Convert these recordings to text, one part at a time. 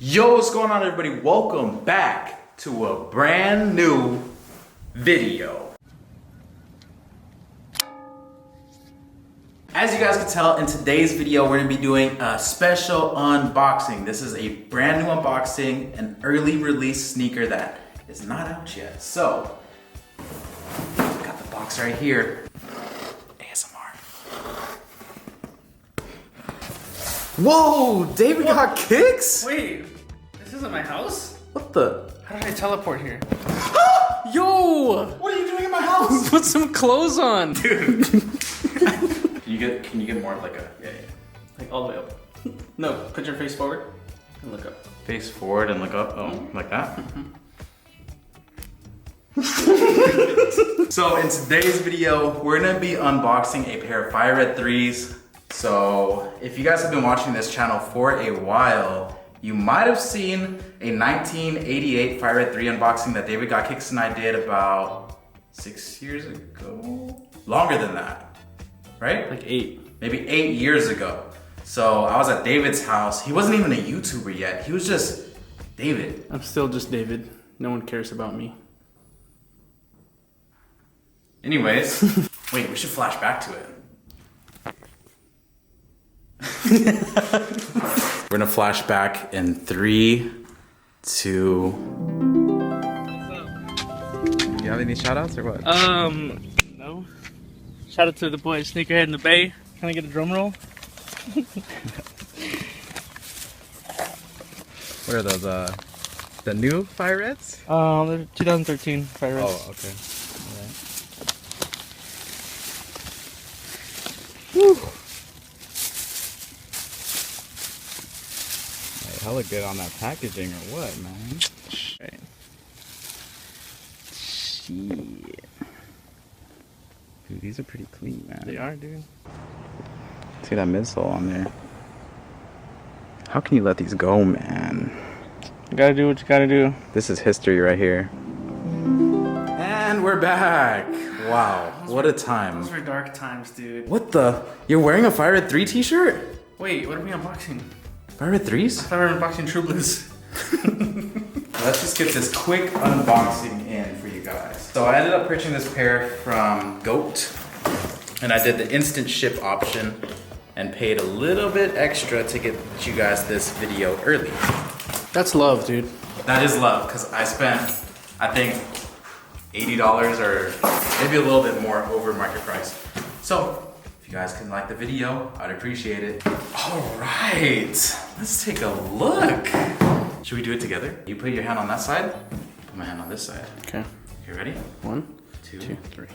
Yo, what's going on, everybody? Welcome back to a brand new video. As you guys can tell, in today's video, we're gonna be doing a special unboxing. This is a brand new unboxing, an early release sneaker that is not out yet. So, got the box right here. ASMR. Whoa, David got kicks? Wait, this isn't my house? What the? How did I teleport here? Yo! What are you doing in my house? Put some clothes on! Dude. Can you get more like a, yeah. Like all the way up. No, put your face forward and look up. Face forward and look up, oh, like that? So in today's video, we're gonna be unboxing a pair of Fire Red 3s. So if you guys have been watching this channel for a while, you might have seen a 1988 Fire Red 3 unboxing that David Got Kicks and I did about 6 years ago? Longer than that, right? Like 8. Maybe 8 years ago. So I was at David's house. He wasn't even a YouTuber yet. He was just David. I'm still just David. No one cares about me. Anyways, wait, we should flash back to it. We're gonna flash back in 3, 2. You have any shout outs or what? No. Shout out to the boys, SneakerHeadInTheBay. Can I get a drum roll? What are those, the new Fire Reds? They're 2013 Fire Reds. Oh, okay. Woo. Hey, hella good on that packaging or what, man? Right. Shit. Dude, these are pretty clean, man. They are, dude. See that midsole on there? How can you let these go, man? You gotta do what you gotta do. This is history right here. And we're back. Wow, what a time. Those were dark times, dude. What the? You're wearing a Fire Red 3 t-shirt? Wait, what are we unboxing? Fire Red 3s? I thought we were unboxing True Blues. Let's just get this quick unboxing in for you guys. So I ended up purchasing this pair from Goat, and I did the instant ship option and paid a little bit extra to get you guys this video early. That's love, dude. That is love, because I spent, I think, $80 or maybe a little bit more over market price. So, if you guys can like the video, I'd appreciate it. All right, let's take a look. Should we do it together? You put your hand on that side, put my hand on this side. Okay. You ready? 1, 2, 2, 3.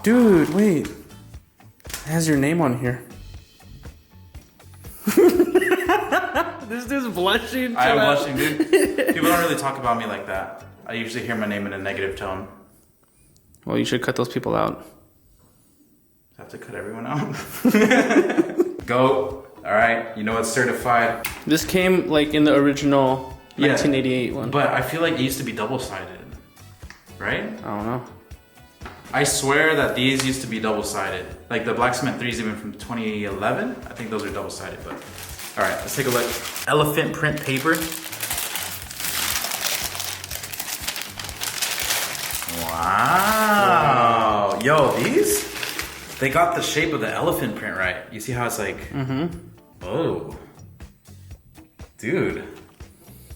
Dude, wait. It has your name on here. This dude's blushing. I am blushing, dude. People don't really talk about me like that. I usually hear my name in a negative tone. Well, you should cut those people out. I have to cut everyone out. Goat. All right, you know it's certified. This came like in the original 1988 one. But I feel like it used to be double-sided, right? I don't know. I swear that these used to be double-sided. Like the Black Cement 3s even from 2011, I think those are double-sided, but. All right, let's take a look. Elephant print paper. Wow. Yo, these, they got the shape of the elephant print right. You see how it's like, oh. Dude.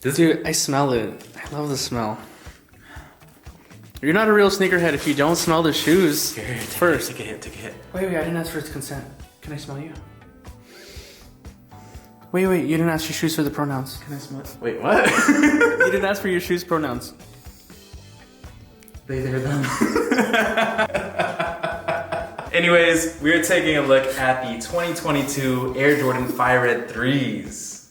Dude, I smell it. I love the smell. You're not a real sneakerhead if you don't smell the shoes Here, first. Take a hit, take a hit. Wait, I didn't ask for his consent. Can I smell you? Wait, you didn't ask your shoes for the pronouns. Can I smell it? Wait, what? You didn't ask for your shoes pronouns. They, they're them. Anyways, we're taking a look at the 2022 Air Jordan Fire Red 3s.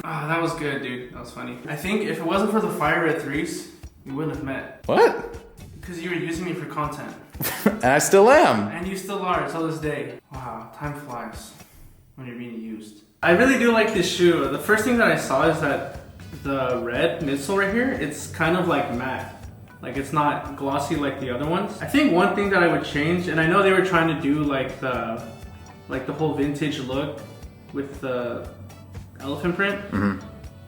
Oh, that was good, dude. That was funny. I think if it wasn't for the Fire Red 3s, we wouldn't have met. What? Because you were using me for content. And I still am. And you still are till this day. Wow, time flies when you're being used. I really do like this shoe. The first thing that I saw is that the red midsole right here, it's kind of like matte. Like it's not glossy like the other ones. I think one thing that I would change, and I know they were trying to do like the like the whole vintage look with the elephant print,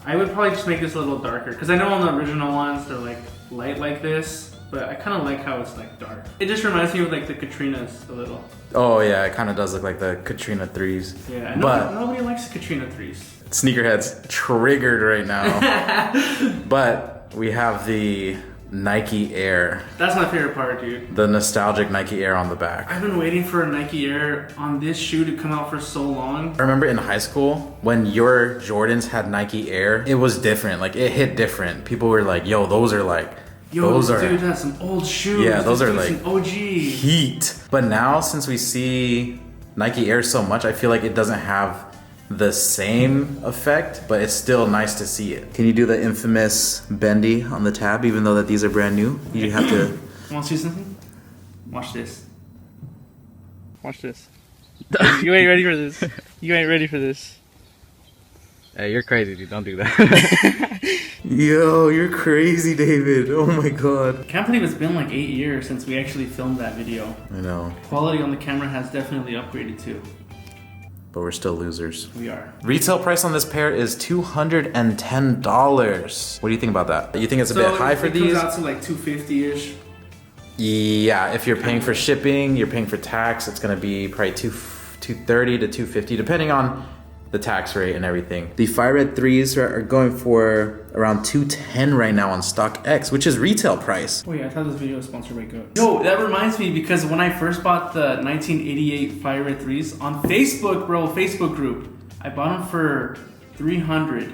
I would probably just make this a little darker. Because I know on the original ones, they're like light like this, but I kind of like how it's like dark. It just reminds me of like the Katrinas a little. Oh yeah, it kind of does look like the Katrina 3s. Yeah, but nobody likes the Katrina 3s. Sneakerhead's triggered right now. But we have the Nike Air. That's my favorite part, dude. The nostalgic Nike Air on the back. I've been waiting for a Nike Air on this shoe to come out for so long. I remember in high school when your Jordans had Nike Air, it was different. Like it hit different. People were like, yo, those are like, dude, that's some old shoes. Yeah, those are like OG heat. But now since we see Nike Air so much, I feel like it doesn't have the same effect, but it's still nice to see it. Can you do the infamous bendy on the tab, even though that these are brand new? You have to. Want to see something? Watch this. Watch this. You ain't ready for this. You ain't ready for this. Hey, you're crazy, dude. Don't do that. Yo, you're crazy, David. Oh my god. I can't believe it's been like 8 years since we actually filmed that video. I know. Quality on the camera has definitely upgraded too. But we're still losers. We are. Retail price on this pair is $210. What do you think about that? You think it's a bit high for these? It comes out to like $250-ish. Yeah, if you're paying for shipping, you're paying for tax, it's gonna be probably $230 to $250, depending on the tax rate and everything. The Fire Red 3s are going for around $210 right now on StockX, which is retail price. Oh yeah, I thought this video was sponsored by Goat. Yo, that reminds me, because when I first bought the 1988 Fire Red 3s on Facebook, bro, Facebook group, I bought them for $300,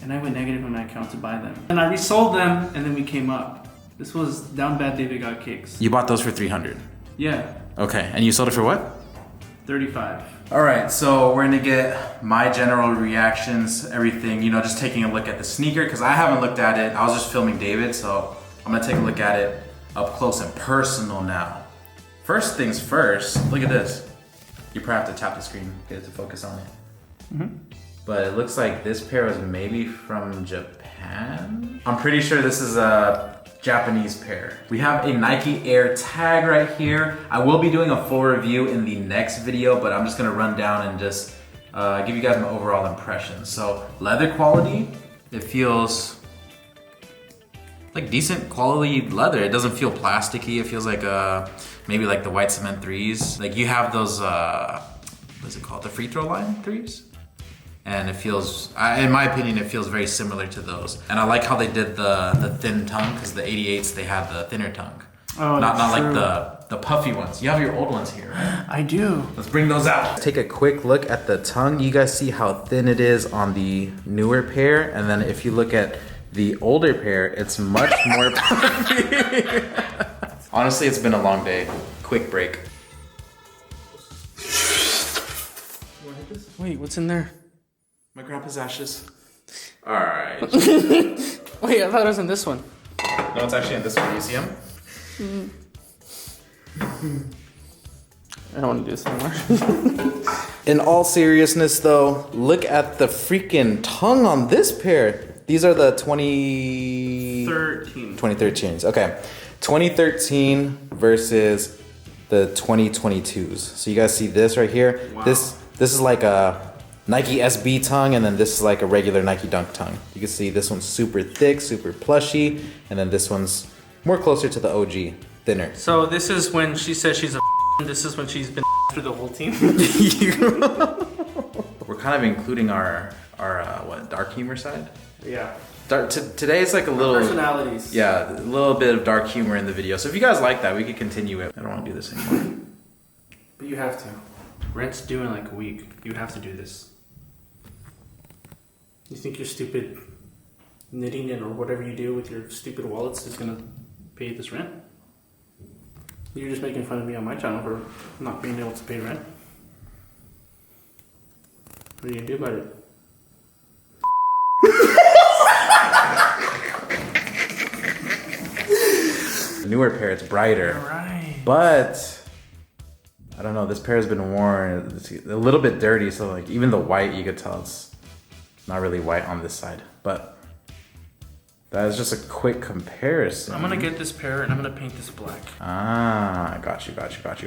and I went negative on my account to buy them. And I resold them, and then we came up. This was Down Bad David Got Kicks. You bought those for $300? Yeah. Okay, and you sold it for what? $35. All right, so we're gonna get my general reactions, everything, you know, just taking a look at the sneaker, because I haven't looked at it. I was just filming David, so I'm gonna take a look at it up close and personal now. First things first, look at this. You probably have to tap the screen, get it to focus on it. But it looks like this pair was maybe from Japan. I'm pretty sure this is a Japanese pair. We have a Nike Air tag right here. I will be doing a full review in the next video, but I'm just gonna run down and just give you guys my overall impression. So leather quality, it feels like decent quality leather. It doesn't feel plasticky. It feels like maybe like the white cement 3s. Like you have those, what is it called? The free throw line 3s? And it feels, in my opinion, it feels very similar to those. And I like how they did the thin tongue, because the 88s, they had the thinner tongue. Oh, not like the puffy ones. You have your old ones here, right? I do. Let's bring those out. Take a quick look at the tongue. You guys see how thin it is on the newer pair, and then if you look at the older pair, it's much more puffy. Honestly, it's been a long day. Quick break. Wait, what's in there? My grandpa's ashes. All right. Wait, I thought it was in this one. No, it's actually in this one. You see them? I don't want to do this anymore. In all seriousness though, look at the freaking tongue on this pair. These are the 2013s. Okay. 2013 versus the 2022s. So you guys see this right here? Wow. This is like a Nike SB tongue, and then this is like a regular Nike Dunk tongue. You can see this one's super thick, super plushy, and then this one's more closer to the OG, thinner. So this is when she says she's a this is when she's been through the whole team. We're kind of including our what, dark humor side? Yeah. Today is like a little personalities. Yeah, a little bit of dark humor in the video. So if you guys like that, we could continue it. I don't want to do this anymore. But you have to. Rent's due in like a week. You have to do this. You think your stupid knitting and or whatever you do with your stupid wallets is gonna pay this rent? You're just making fun of me on my channel for not being able to pay rent. What are you gonna do about it? The newer pair, it's brighter. Alright. But I don't know, this pair has been worn. It's a little bit dirty, so like even the white, you could tell it's not really white on this side. But That is just a quick comparison. I'm gonna get this pair and I'm gonna paint this black. Ah, got you.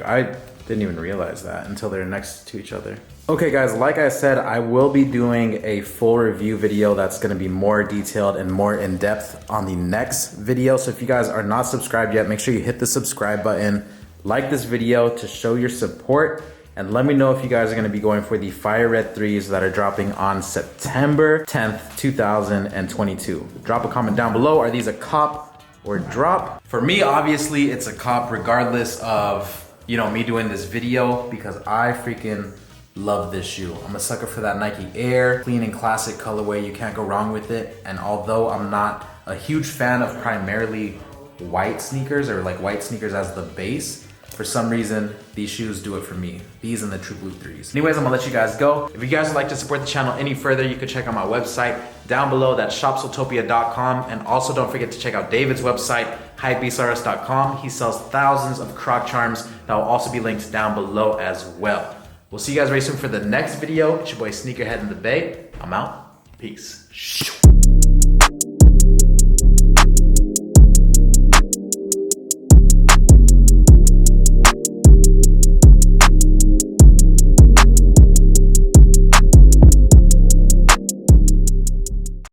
I didn't even realize that until they're next to each other. Okay guys, like I said, I will be doing a full review video that's gonna be more detailed and more in depth on the next video. So if you guys are not subscribed yet, make sure you hit the subscribe button, like this video to show your support, and let me know if you guys are gonna be going for the Fire Red 3s that are dropping on September 10th, 2022. Drop a comment down below. Are these a cop or drop? For me, obviously, it's a cop regardless of, you know, me doing this video because I freaking love this shoe. I'm a sucker for that Nike Air, clean and classic colorway. You can't go wrong with it. And although I'm not a huge fan of primarily white sneakers or like white sneakers as the base, for some reason, these shoes do it for me. These and the True Blue 3s. Anyways, I'm gonna let you guys go. If you guys would like to support the channel any further, you could check out my website down below. That's shopsotopia.com. And also don't forget to check out David's website, hypebeastrs.com. He sells thousands of croc charms that will also be linked down below as well. We'll see you guys very soon for the next video. It's your boy SneakerHeadInTheBay. I'm out. Peace.